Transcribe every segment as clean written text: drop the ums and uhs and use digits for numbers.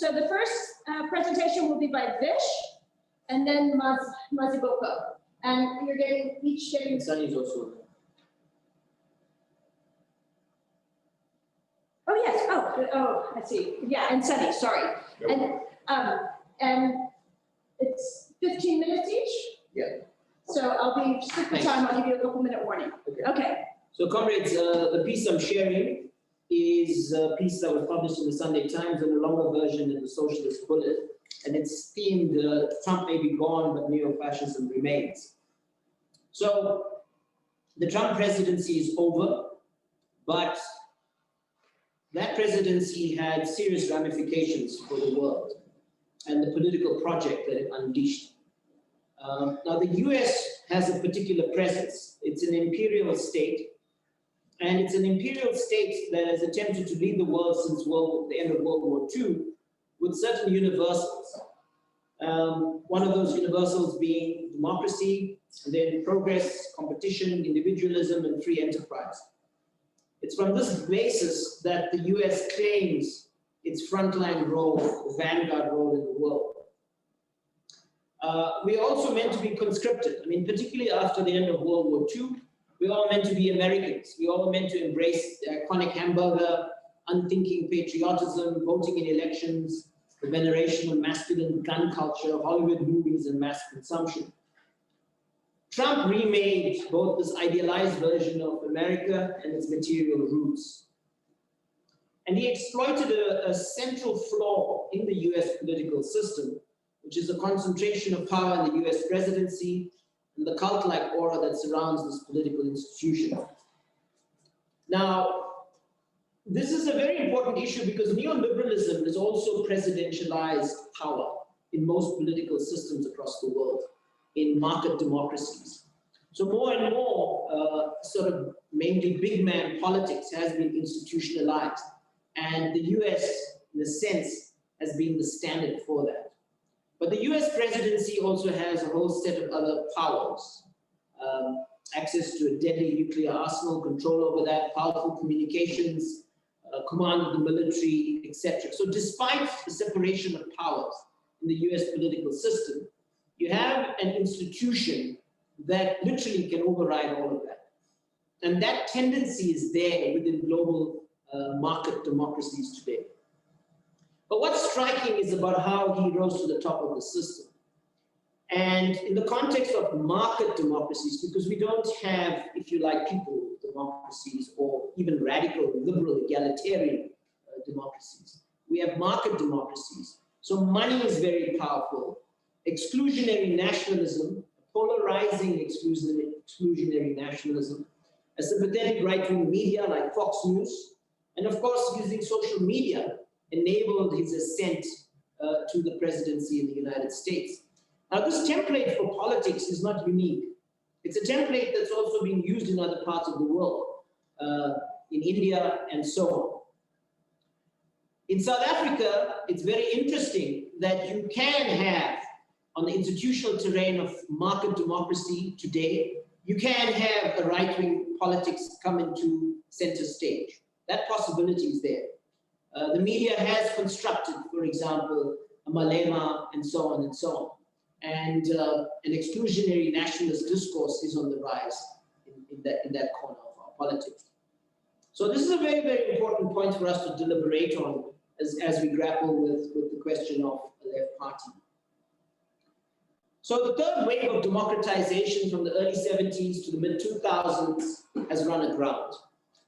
so the first presentation will be by Vish, and then Maziboko. And you're getting each getting. Sunny is also. Oh yes. Oh, I see. Yeah, and Sunny. Sorry. Yep. And it's 15 minutes each. Yeah. So I'll be stick the time. I'll give you a couple-minute warning. Okay. So, comrades, the piece I'm sharing is a piece that was published in the Sunday Times, and a longer version in the Socialist Bullet, and it's themed "Trump may be gone, but neo-fascism remains." So, the Trump presidency is over, but that presidency had serious ramifications for the world and the political project that it unleashed. Now, the US has a particular presence. It's an imperial state, and it's an imperial state that has attempted to lead the world since the end of World War II with certain universals. One of those universals being democracy, and then progress, competition, individualism, and free enterprise. It's from this basis that the US claims its frontline role, the vanguard role in the world. We are also meant to be conscripted. I mean, particularly after the end of World War II, we're all meant to be Americans. We're all meant to embrace the iconic hamburger, unthinking patriotism, voting in elections, the veneration of masculine gun culture, Hollywood movies, and mass consumption. Trump remade both this idealized version of America and its material roots. And he exploited a central flaw in the US political system, which is a concentration of power in the US presidency and the cult-like aura that surrounds this political institution. Now, this is a very important issue because neoliberalism is also presidentialized power in most political systems across the world, in market democracies. So more and more, sort of mainly big man politics has been institutionalized. And the US, in a sense, has been the standard for that. But the US presidency also has a whole set of other powers. Access to a deadly nuclear arsenal, control over that, powerful communications, command of the military, etc. So despite the separation of powers in the US political system, you have an institution that literally can override all of that. And that tendency is there within global market democracies today. But what's striking is about how he rose to the top of the system. And in the context of market democracies, because we don't have, if you like, people democracies or even radical, liberal, egalitarian democracies. We have market democracies. So money is very powerful. Exclusionary nationalism, polarizing exclusionary nationalism, a sympathetic right-wing media like Fox News, and of course, using social media enabled his ascent to the presidency in the United States. Now, this template for politics is not unique. It's a template that's also being used in other parts of the world, in India and so on. In South Africa, it's very interesting that you can have, on the institutional terrain of market democracy today, you can have a right-wing politics come into center stage. That possibility is there. The media has constructed, for example, a Malema and so on and so on. And an exclusionary nationalist discourse is on the rise in that corner of our politics. So this is a very, very important point for us to deliberate on as we grapple with the question of the left party. So the third wave of democratization from the early 70s to the mid-2000s has run aground.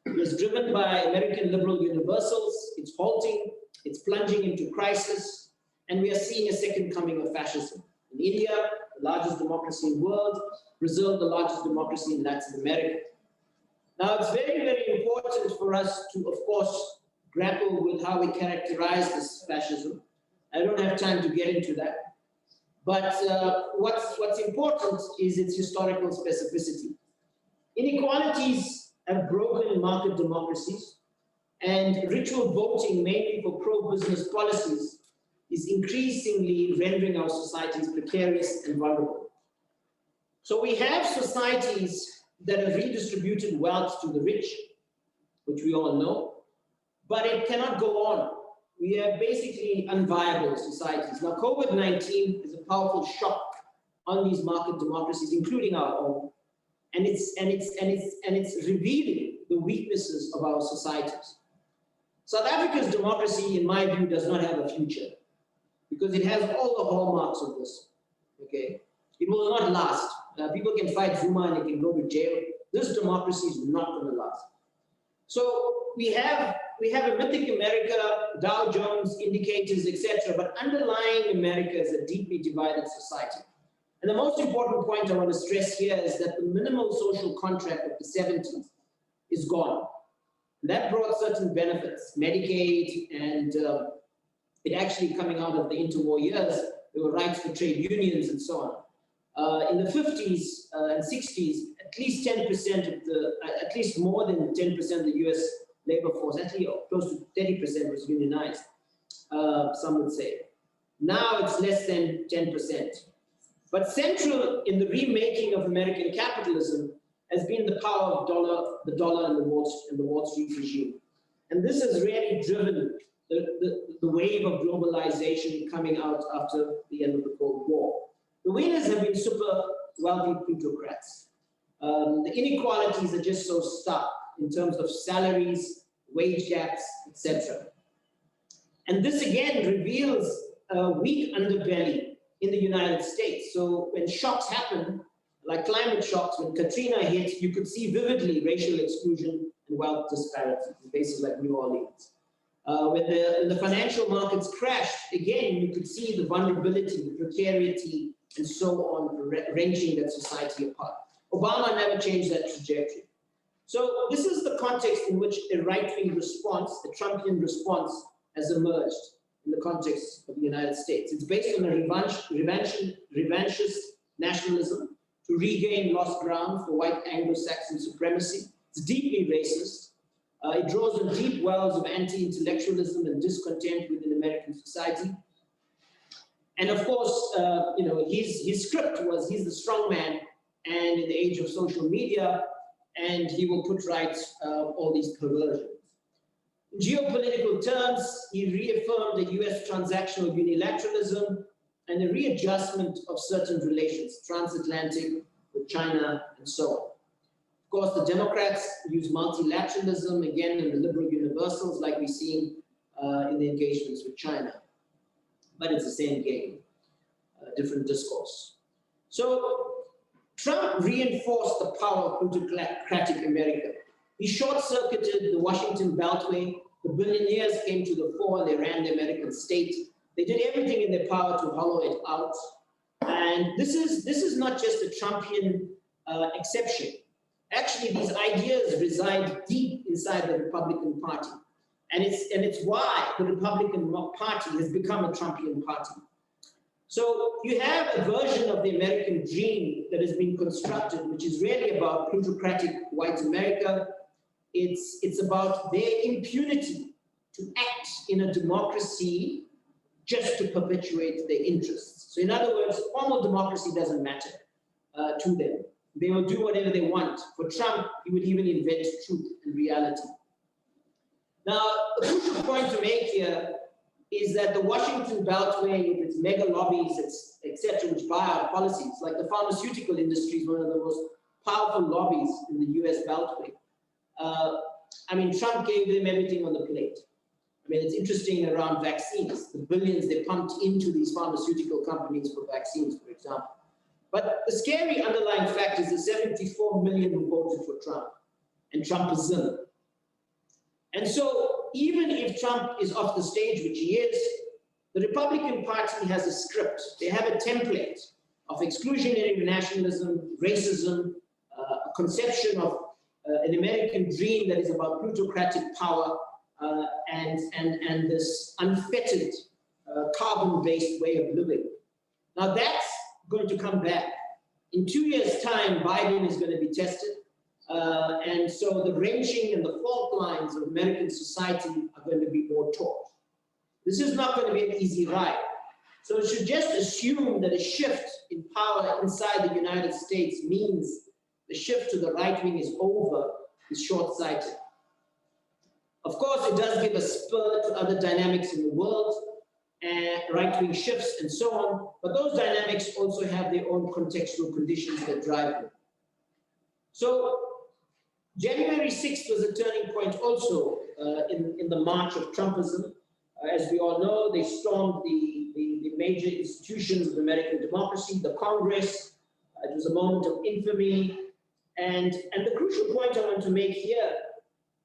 It was driven by American liberal universals. It's halting, it's plunging into crisis, and we are seeing a second coming of fascism. In India, the largest democracy in the world, Brazil, the largest democracy in Latin America. Now, it's very, very important for us to, of course, grapple with how we characterize this fascism. I don't have time to get into that. But what's important is its historical specificity. Inequalities have broken market democracies, and ritual voting, mainly for pro-business policies, is increasingly rendering our societies precarious and vulnerable. So we have societies that have redistributed wealth to the rich, which we all know, but it cannot go on we have basically unviable societies. Now, COVID-19 is a powerful shock on these market democracies, including our own, and it's revealing the weaknesses of our societies. South Africa's democracy, in my view, does not have a future because it has all the hallmarks of this. Okay, it will not last. People can fight Zuma and they can go to jail. This democracy is not going to last. So we have a mythic America, Dow Jones indicators, etc. But underlying America is a deeply divided society. And the most important point I want to stress here is that the minimal social contract of the 70s is gone. And that brought certain benefits, Medicaid, and it actually coming out of the interwar years, there were rights for trade unions and so on. In the 50s and 60s, at least 10% of the, at least more than 10% of the US labor force, actually close to 30% was unionized, some would say. Now it's less than 10%. But central in the remaking of American capitalism has been the power of the dollar and the Wall Street regime. And this has really driven the wave of globalization coming out after the end of the Cold War. The winners have been super wealthy plutocrats. The inequalities are just so stark in terms of salaries, wage gaps, etc. And this again reveals a weak underbelly in the United States. So when shocks happen, like climate shocks, when Katrina hit, you could see vividly racial exclusion and wealth disparity in places like New Orleans. When the financial markets crashed, again, you could see the vulnerability, the precarity, and so on, wrenching that society apart. Obama never changed that trajectory. So this is the context in which a right-wing response, a Trumpian response, has emerged in the context of the United States. It's based on a revanchist nationalism to regain lost ground for white Anglo-Saxon supremacy. It's deeply racist. It draws on deep wells of anti-intellectualism and discontent within American society. And of course, his script was he's the strong man, and in the age of social media, and he will put right all these perversions. In geopolitical terms, he reaffirmed the US transactional unilateralism and a readjustment of certain relations, transatlantic with China and so on. Of course, the Democrats use multilateralism, again, in the liberal universals like we've seen in the engagements with China. But it's the same game, different discourse. So Trump reinforced the power of plutocratic America. He short-circuited the Washington Beltway. The billionaires came to the fore. They ran the American state. They did everything in their power to hollow it out. And this is not just a Trumpian exception. Actually, these ideas reside deep inside the Republican Party. And it's why the Republican Party has become a Trumpian party. So you have a version of the American dream that has been constructed, which is really about plutocratic white America. It's about their impunity to act in a democracy just to perpetuate their interests. So in other words, formal democracy doesn't matter to them. They will do whatever they want. For Trump, he would even invent truth and reality. Now, the crucial point to make here is that the Washington Beltway, with its mega lobbies, etc., which buy out policies, like the pharmaceutical industry is one of the most powerful lobbies in the US Beltway. Trump gave them everything on the plate. It's interesting around vaccines, the billions they pumped into these pharmaceutical companies for vaccines, for example. But the scary underlying fact is the 74 million who voted for Trump and Trumpism. And so even if Trump is off the stage, which he is, the Republican Party has a script. They have a template of exclusionary nationalism, racism, a conception of an American dream that is about plutocratic power and this unfettered carbon-based way of living. Now that's going to come back. In 2 years' time, Biden is going to be tested. And so the wrenching and the fault lines of American society are going to be more taut. This is not going to be an easy ride. So it should just assume that a shift in power inside the United States means the shift to the right wing is over, is short-sighted. Of course, it does give a spur to other dynamics in the world, right-wing shifts and so on, but those dynamics also have their own contextual conditions that drive them. So January 6th was a turning point also in the march of Trumpism. As we all know, they stormed the major institutions of American democracy, the Congress. It was a moment of infamy. And the crucial point I want to make here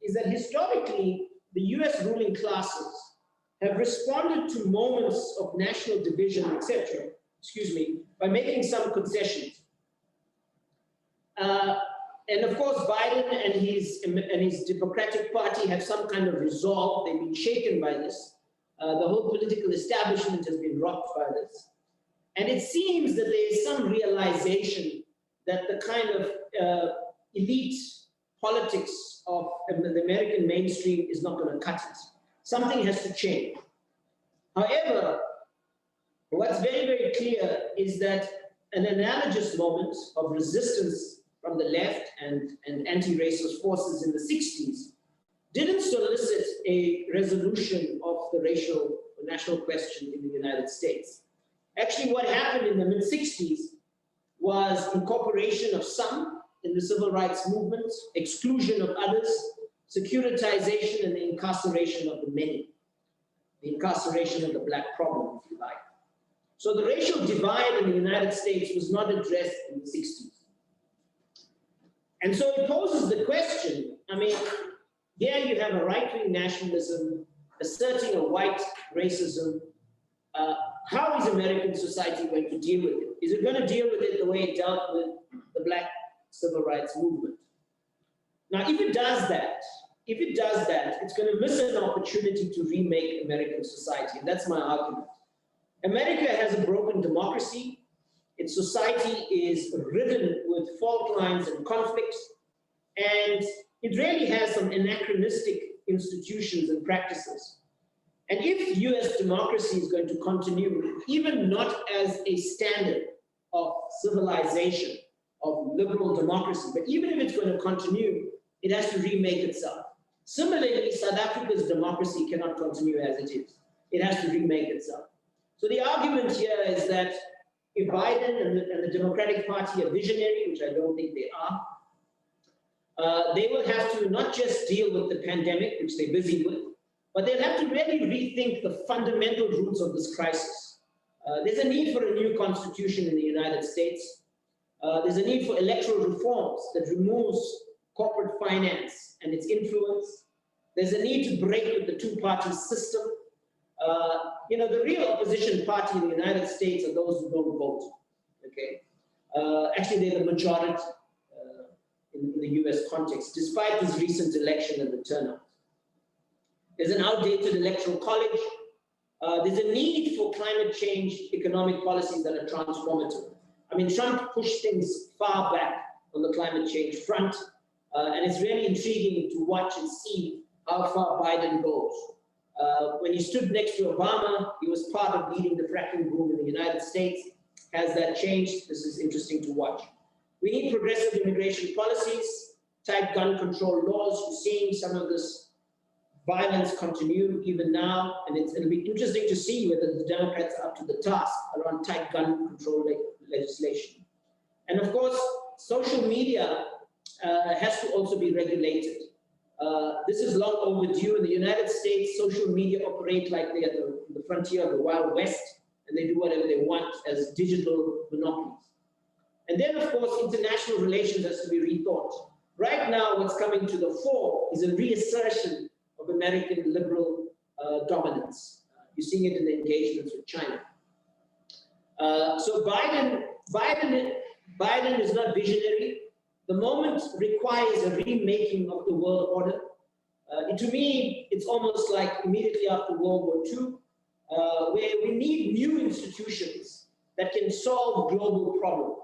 is that historically, the US ruling classes have responded to moments of national division, etc., by making some concessions. And of course, Biden and his Democratic Party have some kind of resolve. They've been shaken by this. The whole political establishment has been rocked by this. And it seems that there is some realization that the kind of elite politics of the American mainstream is not going to cut it. Something has to change. However, what's very, very clear is that an analogous moment of resistance from the left and anti-racist forces in the 60s didn't solicit a resolution of the racial or national question in the United States. Actually, what happened in the mid-60s was incorporation of some in the civil rights movement, exclusion of others, securitization and the incarceration of the many, the incarceration of the Black problem, if you like. So the racial divide in the United States was not addressed in the 60s. And so it poses the question, I mean, here you have a right-wing nationalism asserting a white racism. How is American society going to deal with it? Is it going to deal with it the way it dealt with the Black civil rights movement? Now, if it does that, it's going to miss an opportunity to remake American society. And that's my argument. America has a broken democracy. Its society is ridden with fault lines and conflicts. And it really has some anachronistic institutions and practices. And if US democracy is going to continue, even not as a standard of civilization, of liberal democracy, but even if it's going to continue, it has to remake itself. Similarly, South Africa's democracy cannot continue as it is. It has to remake itself. So the argument here is that if Biden and the Democratic Party are visionary, which I don't think they are, they will have to not just deal with the pandemic, which they're busy with, but they'll have to really rethink the fundamental roots of this crisis. There's a need for a new constitution in the United States. There's a need for electoral reforms that removes corporate finance and its influence. There's a need to break with the two-party system. The real opposition party in the United States are those who don't vote, okay? Actually, they're the majority in the US context, despite this recent election and the turnout. There's an outdated electoral college. There's a need for climate change economic policies that are transformative. I mean, Trump pushed things far back on the climate change front, and it's really intriguing to watch and see how far Biden goes. When he stood next to Obama, he was part of leading the fracking boom in the United States. Has that changed? This is interesting to watch. We need progressive immigration policies, tight gun control laws. We're seeing some of this violence continue even now, and it'll be interesting to see whether the Democrats are up to the task around tight gun control legislation. And of course, social media has to also be regulated. This is long overdue. In the United States, social media operate like they're at the frontier of the Wild West, and they do whatever they want as digital monopolies. And then, of course, international relations has to be rethought. Right now, what's coming to the fore is a reassertion of American liberal dominance. You're seeing it in the engagements with China. So Biden is not visionary. The moment requires a remaking of the world order. To me, it's almost like immediately after World War II, where we need new institutions that can solve global problems.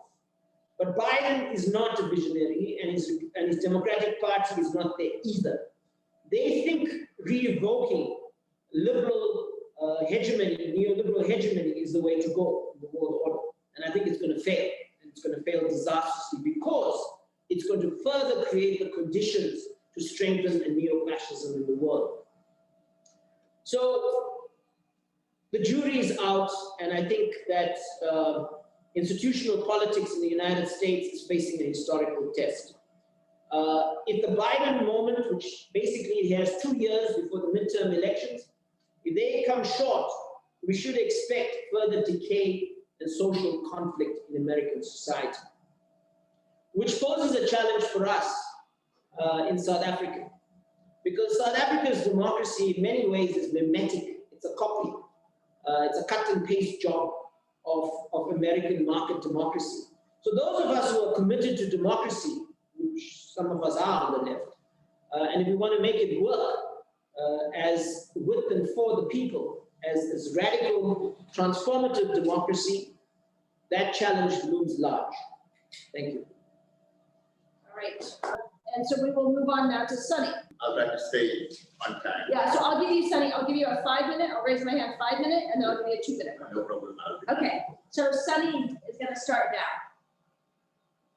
But Biden is not a visionary, and his Democratic Party is not there either. They think revoking liberal hegemony, neoliberal hegemony is the way to go in the world order. And I think it's going to fail. And it's going to fail disastrously because it's going to further create the conditions to strengthen the neo-fascism in the world. So the jury is out, and I think that institutional politics in the United States is facing a historical test. If the Biden moment, which basically has 2 years before the midterm elections, if they come short, we should expect further decay and social conflict in American society, which poses a challenge for us in South Africa, because South Africa's democracy in many ways is mimetic. It's a copy. It's a cut and paste job of American market democracy. So those of us who are committed to democracy, which some of us are on the left, and if we want to make it work as with and for the people, as radical, transformative democracy, that challenge looms large. Thank you. All right. And so we will move on now to Sunny. I'll try to stay on time. Yeah, so I'll give you, Sunny, I'll give you a 5 minute, I'll raise my hand 5 minute, and then I'll give you a 2 minute. No problem. Okay, so Sunny is going to start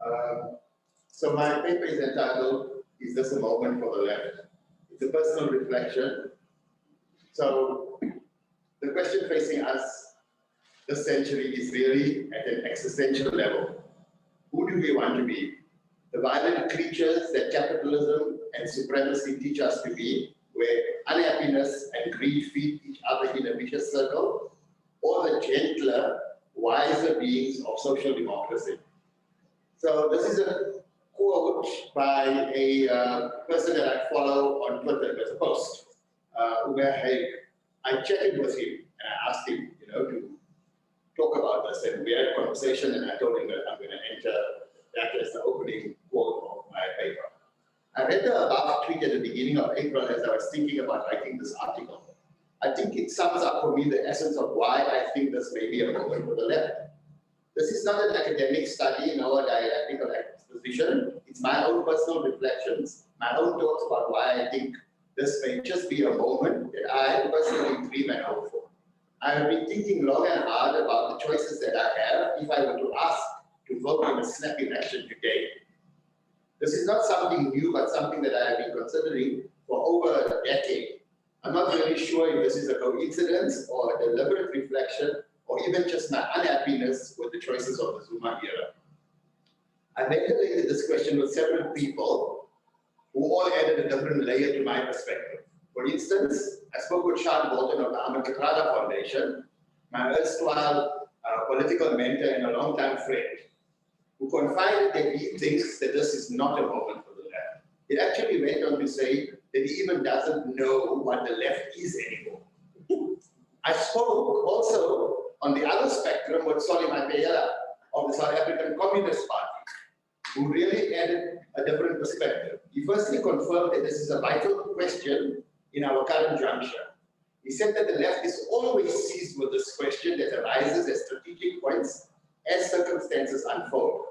now. So my paper is entitled, "Is This a Moment for the Left?" It's a personal reflection. So the question facing us this century is really at an existential level. Who do we want to be? The violent creatures that capitalism and supremacy teach us to be, where unhappiness and greed feed each other in a vicious circle, or the gentler, wiser beings of social democracy. So this is a quote by a person that I follow on Twitter. There's a post where I chatted with him and I asked him, to talk about this, and we had a conversation, and I told him that I'm going to enter that as the opening quote of my paper. I read the above tweet at the beginning of April as I was thinking about writing this article. I think it sums up for me the essence of why I think this may be a moment for the left. This is not an academic study nor a dialectical exposition. It's my own personal reflections, my own thoughts about why I think this may just be a moment that I personally dream and hope for. I have been thinking long and hard about the choices that I have if I were to ask to vote in a snap election today. This is not something new, but something that I have been considering for over a decade. I'm not really sure if this is a coincidence or a deliberate reflection, or even just my unhappiness with the choices of the Zuma era. I ventilated this question with several people who all added a different layer to my perspective. For instance, I spoke with Sean Bolton of the Ahmed Kathrada Foundation, my erstwhile political mentor and a longtime friend, who confided that he thinks that this is not a moment for the left. He actually went on to say that he even doesn't know what the left is anymore. I spoke also on the other spectrum with Solly Mapeela of the South African Communist Party, who really added a different perspective. He firstly confirmed that this is a vital question in our current juncture. He said that the left is always seized with this question that arises at strategic points as circumstances unfold.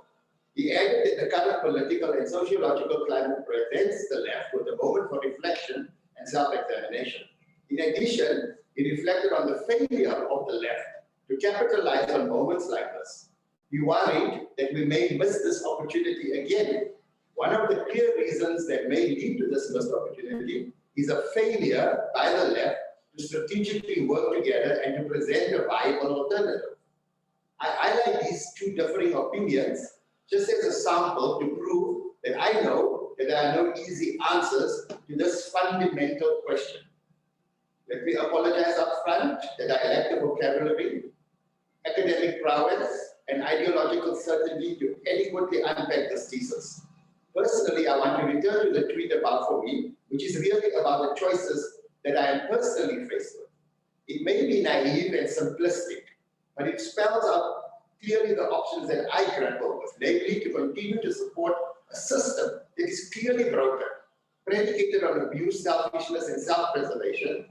He added that the current political and sociological climate presents the left with a moment for reflection and self-examination. In addition, he reflected on the failure of the left to capitalize on moments like this. He worried that we may miss this opportunity again. One of the clear reasons that may lead to this missed opportunity is a failure by the left to strategically work together and to present a viable alternative. I highlight these two differing opinions just as a sample to prove that I know that there are no easy answers to this fundamental question. Let me apologize up front that I lack the vocabulary, academic prowess, and ideological certainty to adequately unpack this thesis. Personally, I want to return to the tweet above for me, which is really about the choices that I am personally faced with. It may be naive and simplistic, but it spells out clearly the options that I grapple with, namely to continue to support a system that is clearly broken, predicated on abuse, selfishness, and self-preservation,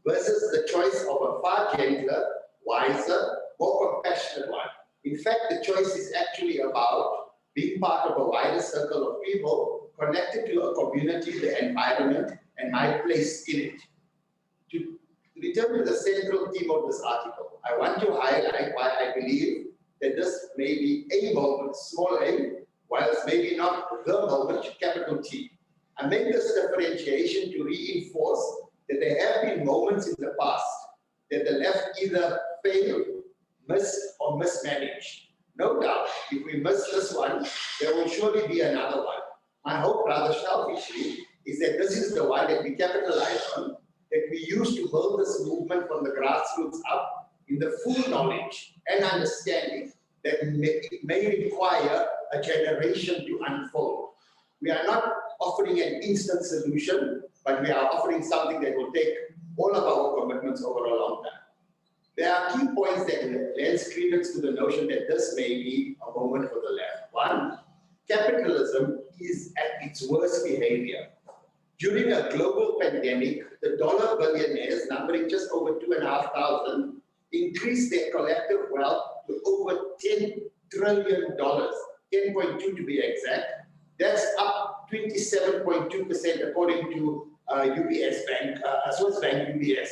versus the choice of a far gentler, wiser, more compassionate one. In fact, the choice is actually about being part of a wider circle of people connected to a community, the environment, and my place in it. To return to the central theme of this article, I want to highlight why I believe that this may be a moment, small a, whilst maybe not the moment, capital T. I make this differentiation to reinforce that there have been moments in the past that the left either failed, missed, or mismanaged. No doubt, if we miss this one, there will surely be another one. My hope, rather selfishly, is that this is the one that we capitalize on, that we use to build this movement from the grassroots up in the full knowledge and understanding that it may require a generation to unfold. We are not offering an instant solution, but we are offering something that will take all of our commitments over a long time. There are key points that lends credence to the notion that this may be a moment for the left. One, capitalism is at its worst behavior. During a global pandemic, the dollar billionaires, numbering just over 2,500, increased their collective wealth to over $10 trillion, 10.2 to be exact. That's up 27.2% according to UBS Bank, Swiss Bank UBS.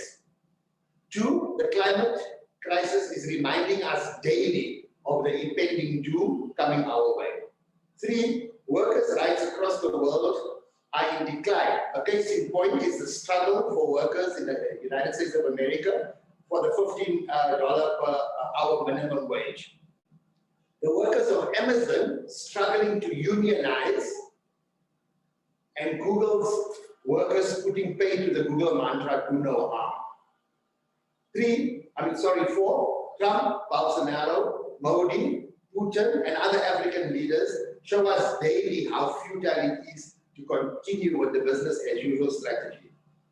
Two, the climate crisis is reminding us daily of the impending doom coming our way. Three, workers' rights across the world are in decline. A case in point is the struggle for workers in the United States of America for the $15 per hour minimum wage. The workers of Amazon struggling to unionize, and Google's workers putting pay to the Google mantra, do no harm. Four, Trump, Bolsonaro, Modi, Putin, and other African leaders show us daily how futile it is to continue with the business as usual strategy.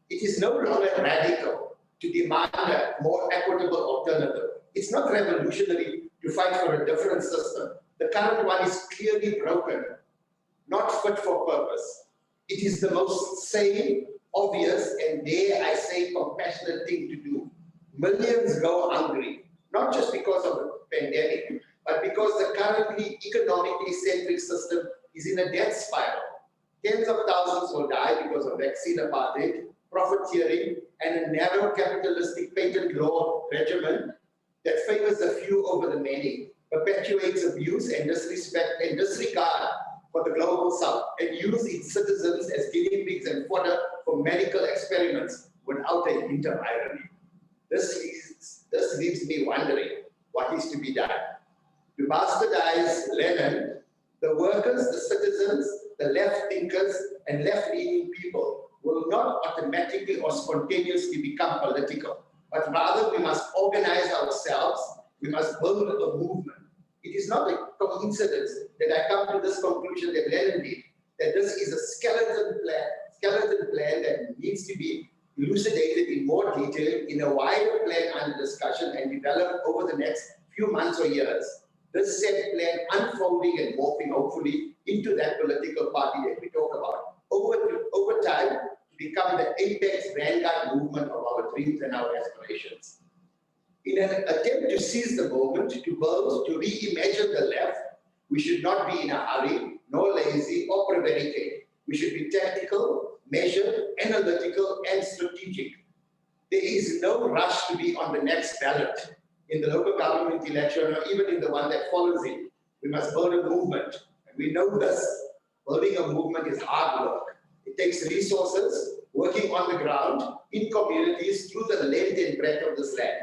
It is no longer radical to demand a more equitable alternative. It's not revolutionary to fight for a different system. The current one is clearly broken, not fit for purpose. It is the most sane, obvious, and dare I say compassionate thing to do. Millions go hungry, not just because of the pandemic, but because the currently economically centric system is in a death spiral. Tens of thousands will die because of vaccine apartheid, profiteering, and a narrow capitalistic patent law regimen that favors the few over the many, perpetuates abuse and disrespect and disregard for the global south, and uses its citizens as guinea pigs and fodder for medical experiments without a hint of irony. This leaves me wondering what is to be done. To bastardize Lenin, the workers, the citizens, the left thinkers, and left-leaning people will not automatically or spontaneously become political, but rather we must organize ourselves, we must build a movement. It is not a coincidence that I come to this conclusion that Lenin did, that this is a skeleton plan that needs to be elucidated in more detail in a wider plan under discussion and developed over the next few months or years. This set plan unfolding and morphing hopefully into that political party that we talk about over time to become the apex vanguard movement of our dreams and our aspirations. In an attempt to seize the moment, to build, to reimagine the left, we should not be in a hurry, nor lazy or prevaricate. We should be tactical, measured, analytical, and strategic. There is no rush to be on the next ballot in the local government election or even in the one that follows it. We must build a movement. And we know this. Building a movement is hard work. It takes resources, working on the ground, in communities, through the length and breadth of this land.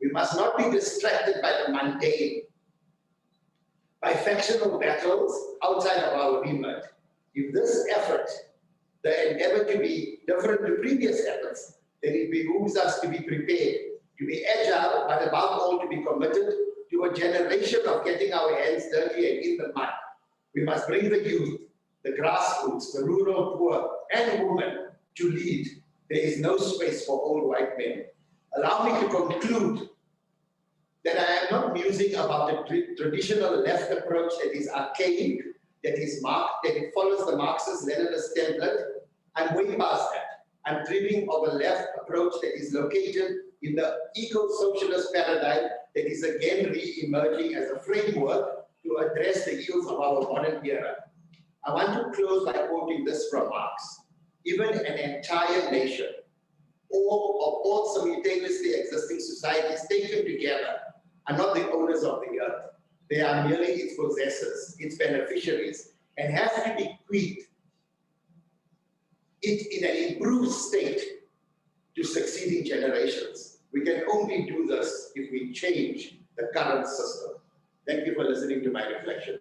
We must not be distracted by the mundane, by factional battles outside of our remit. If this effort, the endeavor to be different to previous efforts, then it behooves us to be prepared, to be agile, but above all to be committed to a generation of getting our hands dirty and in the mud. We must bring the youth, the grassroots, the rural poor, and women to lead. There is no space for old white men. Allow me to conclude that I am not musing about the traditional left approach that is archaic, that it follows the Marxist-Leninist template. I'm way past that. I'm dreaming of a left approach that is located in the eco-socialist paradigm that is again re-emerging as a framework to address the ills of our modern era. I want to close by quoting this from Marx. Even an entire nation, all simultaneously existing societies taken together, are not the owners of the earth. They are merely its possessors, its beneficiaries, and have to bequeath it in an improved state to succeeding generations. We can only do this if we change the current system. Thank you for listening to my reflection.